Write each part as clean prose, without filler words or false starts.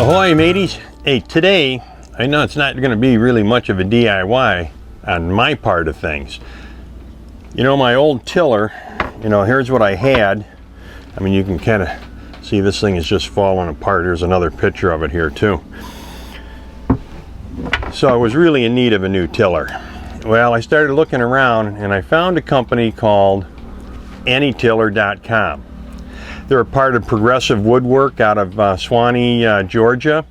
Ahoy mateys! Hey, today, I know it's not going to be really much of a DIY on my part of things. You know, my old tiller, you know, here's what I had. I mean, you can kind of see this thing is just falling apart. Here's another picture of it here too. So I was really in need of a new tiller. Well, I started looking around and I found a company called anytiller.com. They're a part of Progressive Woodwork out of Suwanee, Georgia,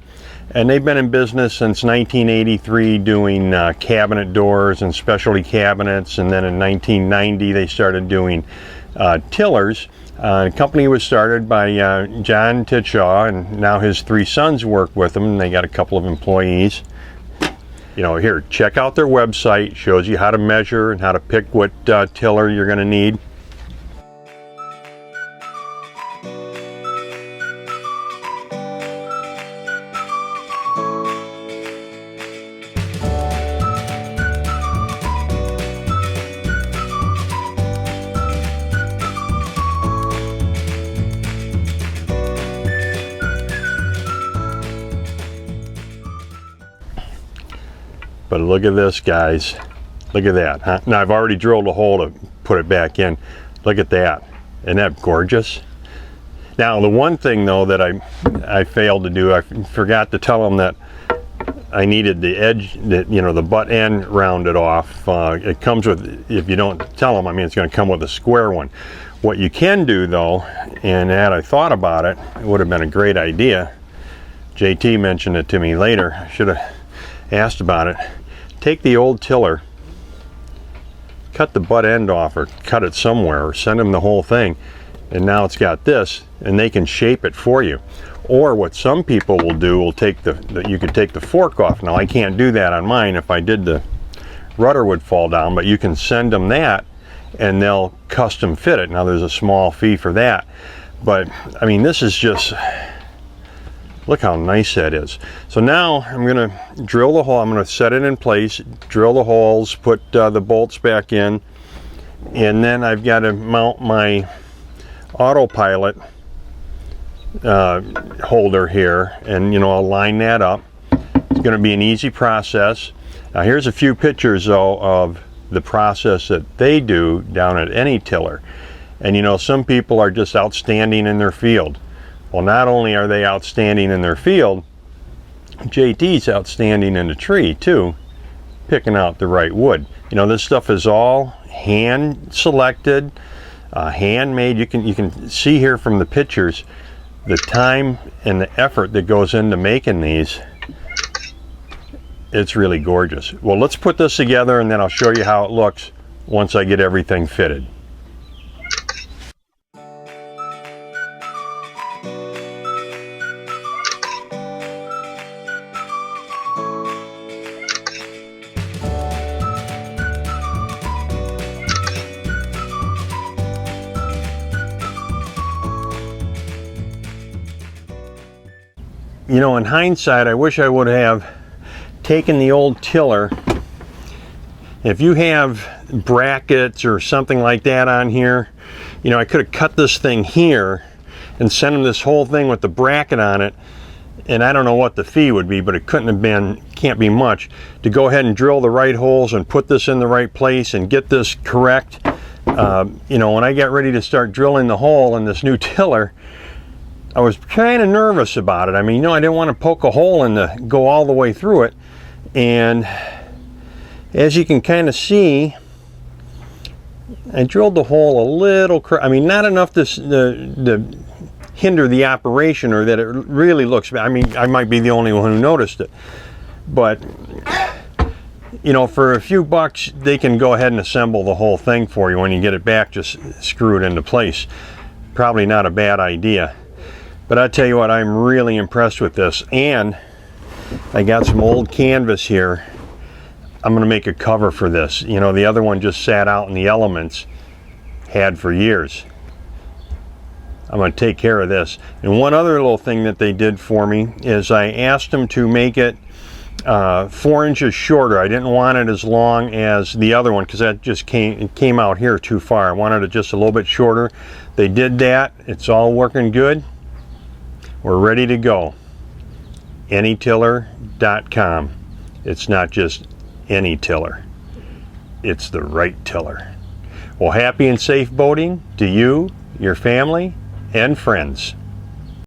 and they've been in business since 1983 doing cabinet doors and specialty cabinets, and then in 1990 they started doing tillers. The company was started by John Titshaw, and now his three sons work with them, and they got a couple of employees. You know, here, check out their website. Shows you how to measure and how to pick what tiller you're going to need. But look at this, guys. Look at that, huh? Now I've already drilled a hole to put it back in. Look at that. Isn't that gorgeous? Now the one thing though that I failed to do, I forgot to tell them that I needed the edge, you know, the butt end rounded off. It comes with, if you don't tell them, I mean, it's going to come with a square one. What you can do though, and had I thought about it, it would have been a great idea. JT mentioned it to me later. I should have asked about it. Take the old tiller, cut the butt end off, or cut it somewhere, or send them the whole thing, and now it's got this, and they can shape it for you. Or what some people will do, will take you could take the fork off. Now I can't do that on mine. If I did, the rudder would fall down, but you can send them that and they'll custom fit it. Now there's a small fee for that, but I mean, this is just, look how nice that is. So now I'm going to drill the hole. I'm going to set it in place, drill the holes, put the bolts back in, and then I've got to mount my autopilot holder here, and you know, I'll line that up. It's going to be an easy process. Now here's a few pictures though of the process that they do down at AnyTiller. And you know, some people are just outstanding in their field. Well, not only are they outstanding in their field, JT's outstanding in the tree too, picking out the right wood. You know, this stuff is all hand selected, handmade. You can see here from the pictures the time and the effort that goes into making these. It's really gorgeous. Well, let's put this together and then I'll show you how it looks once I get everything fitted. You know, in hindsight, I wish I would have taken the old tiller. If you have brackets or something like that on here, you know, I could have cut this thing here and sent them this whole thing with the bracket on it. And I don't know what the fee would be, but it couldn't have been, can't be much, to go ahead and drill the right holes and put this in the right place and get this correct. You know, when I got ready to start drilling the hole in this new tiller, I was kind of nervous about it. I mean, you know, I didn't want to poke a hole and go all the way through it. And as you can kind of see, I drilled the hole a little, I mean, not enough to hinder the operation or that it really looks bad. I mean, I might be the only one who noticed it. But, you know, for a few bucks, they can go ahead and assemble the whole thing for you. When you get it back, just screw it into place. Probably not a bad idea. But I tell you what, I'm really impressed with this. And I got some old canvas here. I'm going to make a cover for this. You know, the other one just sat out in the elements, had for years. I'm going to take care of this. And one other little thing that they did for me is I asked them to make it 4 inches shorter. I didn't want it as long as the other one because that just came out here too far. I wanted it just a little bit shorter. They did that. It's all working good. We're ready to go. anytiller.com. It's not just any tiller, it's the right tiller. Well, happy and safe boating to you, your family, and friends.